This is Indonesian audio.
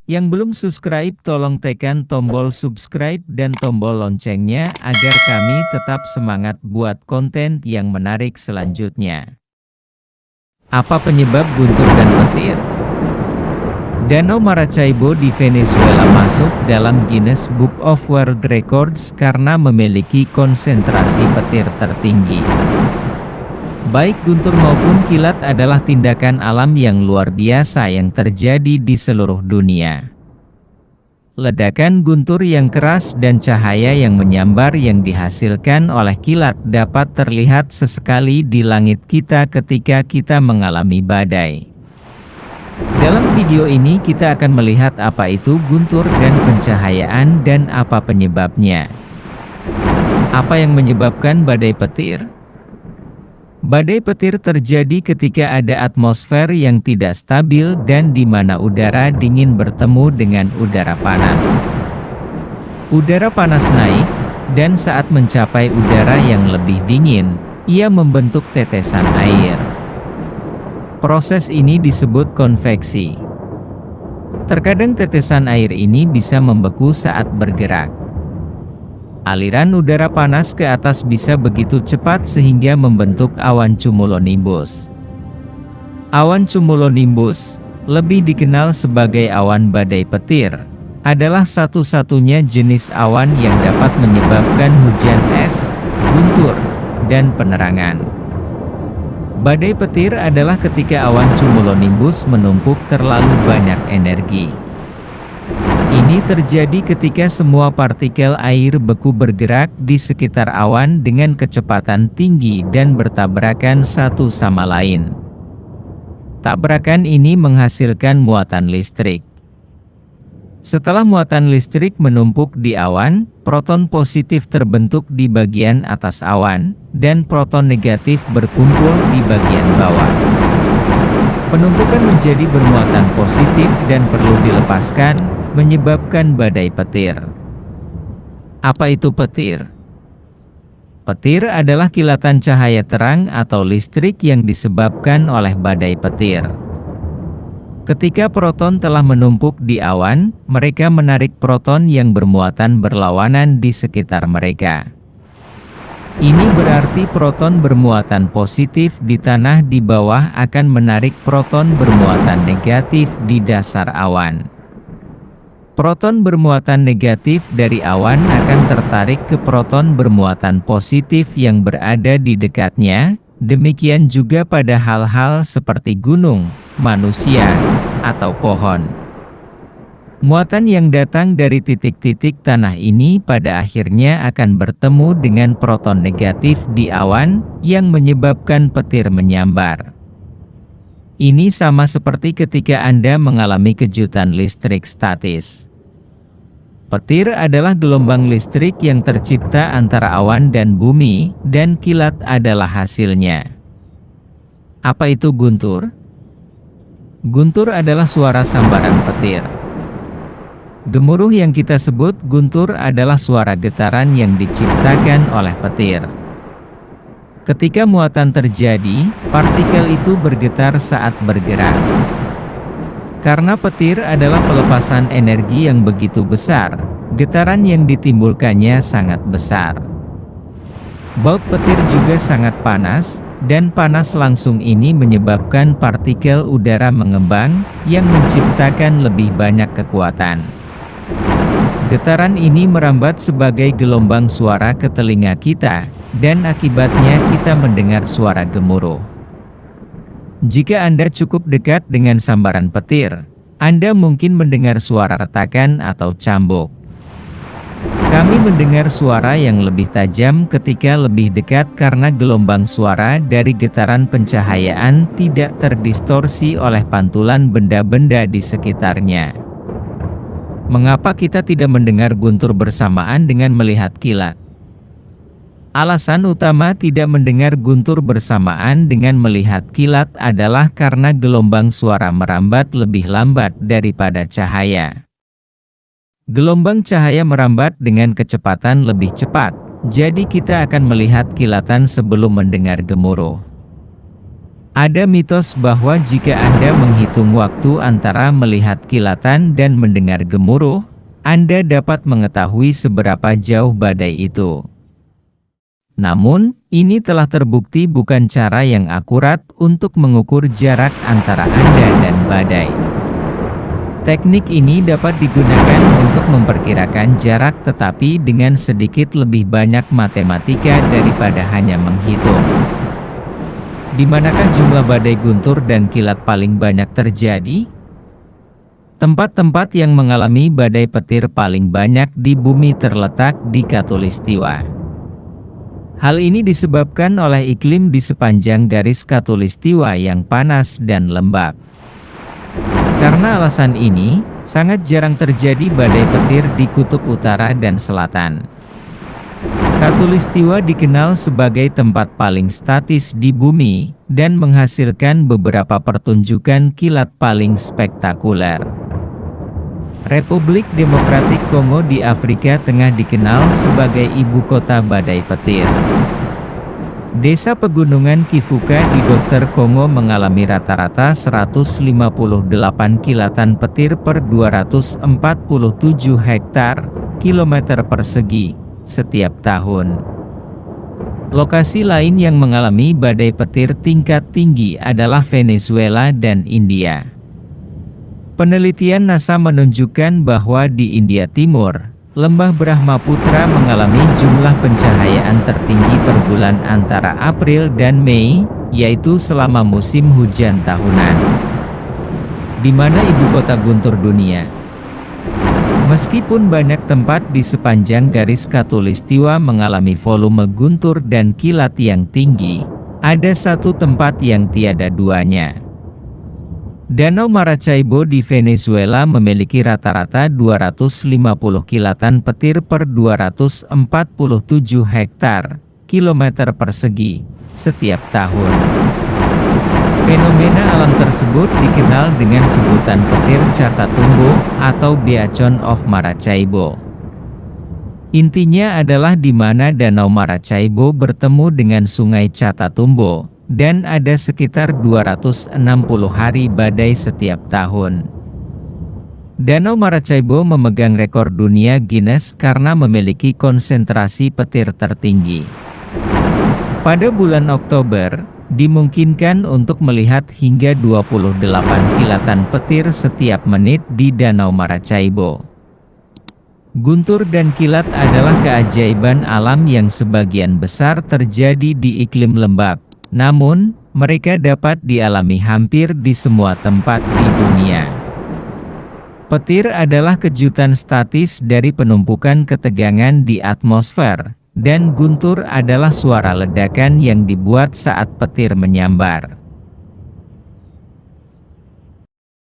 Yang belum subscribe tolong tekan tombol subscribe dan tombol loncengnya agar kami tetap semangat buat konten yang menarik selanjutnya. Apa penyebab guntur dan petir? Danau Maracaibo di Venezuela masuk dalam Guinness Book of World Records karena memiliki konsentrasi petir tertinggi. Baik guntur maupun kilat adalah tindakan alam yang luar biasa yang terjadi di seluruh dunia. Ledakan guntur yang keras dan cahaya yang menyambar yang dihasilkan oleh kilat dapat terlihat sesekali di langit kita ketika kita mengalami badai. Dalam video ini kita akan melihat apa itu guntur dan pencahayaan dan apa penyebabnya. Apa yang menyebabkan badai petir? Badai petir terjadi ketika ada atmosfer yang tidak stabil dan di mana udara dingin bertemu dengan udara panas. Udara panas naik, dan saat mencapai udara yang lebih dingin, ia membentuk tetesan air. Proses ini disebut konveksi. Terkadang tetesan air ini bisa membeku saat bergerak. Aliran udara panas ke atas bisa begitu cepat sehingga membentuk awan cumulonimbus. Awan cumulonimbus, lebih dikenal sebagai awan badai petir, adalah satu-satunya jenis awan yang dapat menyebabkan hujan es, guntur, dan penerangan. Badai petir adalah ketika awan cumulonimbus menumpuk terlalu banyak energi. Ini terjadi ketika semua partikel air beku bergerak di sekitar awan dengan kecepatan tinggi dan bertabrakan satu sama lain. Tabrakan ini menghasilkan muatan listrik. Setelah muatan listrik menumpuk di awan, proton positif terbentuk di bagian atas awan, dan proton negatif berkumpul di bagian bawah. Penumpukan menjadi bermuatan positif dan perlu dilepaskan, menyebabkan badai petir. Apa itu petir? Petir adalah kilatan cahaya terang atau listrik yang disebabkan oleh badai petir. Ketika proton telah menumpuk di awan, mereka menarik proton yang bermuatan berlawanan di sekitar mereka. Ini berarti proton bermuatan positif di tanah di bawah akan menarik proton bermuatan negatif di dasar awan. Proton bermuatan negatif dari awan akan tertarik ke proton bermuatan positif yang berada di dekatnya, demikian juga pada hal-hal seperti gunung, manusia, atau pohon. Muatan yang datang dari titik-titik tanah ini pada akhirnya akan bertemu dengan proton negatif di awan, yang menyebabkan petir menyambar. Ini sama seperti ketika Anda mengalami kejutan listrik statis. Petir adalah gelombang listrik yang tercipta antara awan dan bumi, dan kilat adalah hasilnya. Apa itu guntur? Guntur adalah suara sambaran petir. Gemuruh yang kita sebut guntur adalah suara getaran yang diciptakan oleh petir. Ketika muatan terjadi, partikel itu bergetar saat bergerak. Karena petir adalah pelepasan energi yang begitu besar, getaran yang ditimbulkannya sangat besar. Baut petir juga sangat panas, dan panas langsung ini menyebabkan partikel udara mengembang, yang menciptakan lebih banyak kekuatan. Getaran ini merambat sebagai gelombang suara ke telinga kita, dan akibatnya kita mendengar suara gemuruh. Jika Anda cukup dekat dengan sambaran petir, Anda mungkin mendengar suara retakan atau cambuk. Kami mendengar suara yang lebih tajam ketika lebih dekat karena gelombang suara dari getaran pencahayaan tidak terdistorsi oleh pantulan benda-benda di sekitarnya. Mengapa kita tidak mendengar guntur bersamaan dengan melihat kilat? Alasan utama tidak mendengar guntur bersamaan dengan melihat kilat adalah karena gelombang suara merambat lebih lambat daripada cahaya. Gelombang cahaya merambat dengan kecepatan lebih cepat, jadi kita akan melihat kilatan sebelum mendengar gemuruh. Ada mitos bahwa jika Anda menghitung waktu antara melihat kilatan dan mendengar gemuruh, Anda dapat mengetahui seberapa jauh badai itu. Namun, ini telah terbukti bukan cara yang akurat untuk mengukur jarak antara Anda dan badai. Teknik ini dapat digunakan untuk memperkirakan jarak tetapi dengan sedikit lebih banyak matematika daripada hanya menghitung. Di manakah jumlah badai guntur dan kilat paling banyak terjadi? Tempat-tempat yang mengalami badai petir paling banyak di bumi terletak di Khatulistiwa. Hal ini disebabkan oleh iklim di sepanjang garis Khatulistiwa yang panas dan lembab. Karena alasan ini, sangat jarang terjadi badai petir di kutub utara dan selatan. Khatulistiwa dikenal sebagai tempat paling statis di bumi, dan menghasilkan beberapa pertunjukan kilat paling spektakuler. Republik Demokratik Kongo di Afrika Tengah dikenal sebagai ibu kota badai petir. Desa pegunungan Kifuka di Dr. Kongo mengalami rata-rata 158 kilatan petir per 247 hektar kilometer persegi setiap tahun. Lokasi lain yang mengalami badai petir tingkat tinggi adalah Venezuela dan India. Penelitian NASA menunjukkan bahwa di India Timur, lembah Brahmaputra mengalami jumlah pencahayaan tertinggi per bulan antara April dan Mei, yaitu selama musim hujan tahunan. Di mana ibu kota guntur dunia? Meskipun banyak tempat di sepanjang garis Khatulistiwa mengalami volume guntur dan kilat yang tinggi, ada satu tempat yang tiada duanya. Danau Maracaibo di Venezuela memiliki rata-rata 250 kilatan petir per 247 hektar kilometer persegi setiap tahun. Fenomena alam tersebut dikenal dengan sebutan petir Catatumbo atau Beacon of Maracaibo. Intinya adalah di mana Danau Maracaibo bertemu dengan Sungai Catatumbo, dan ada sekitar 260 hari badai setiap tahun. Danau Maracaibo memegang rekor dunia Guinness karena memiliki konsentrasi petir tertinggi. Pada bulan Oktober, dimungkinkan untuk melihat hingga 28 kilatan petir setiap menit di Danau Maracaibo. Guntur dan kilat adalah keajaiban alam yang sebagian besar terjadi di iklim lembab, namun, mereka dapat dialami hampir di semua tempat di dunia. Petir adalah kejutan statis dari penumpukan ketegangan di atmosfer, dan guntur adalah suara ledakan yang dibuat saat petir menyambar.